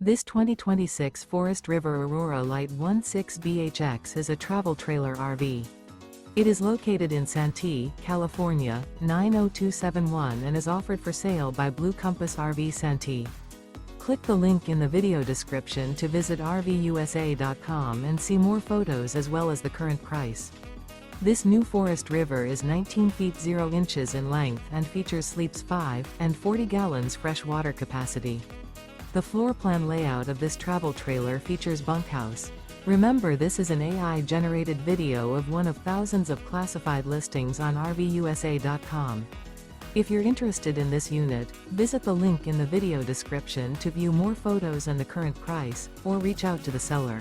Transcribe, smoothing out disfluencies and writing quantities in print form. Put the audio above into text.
This 2026 Forest River Aurora Light 16BHX is a travel trailer RV. It is located in Santee, California, 90271 and is offered for sale by Blue Compass RV Santee. Click the link in the video description to visit RVUSA.com and see more photos as well as the current price. This new Forest River is 19 feet 0 inches in length and features sleeps 5 and 40 gallons fresh water capacity. The floor plan layout of this travel trailer features bunkhouse. Remember, this is an AI-generated video of one of thousands of classified listings on RVUSA.com. If you're interested in this unit, visit the link in the video description to view more photos and the current price, or reach out to the seller.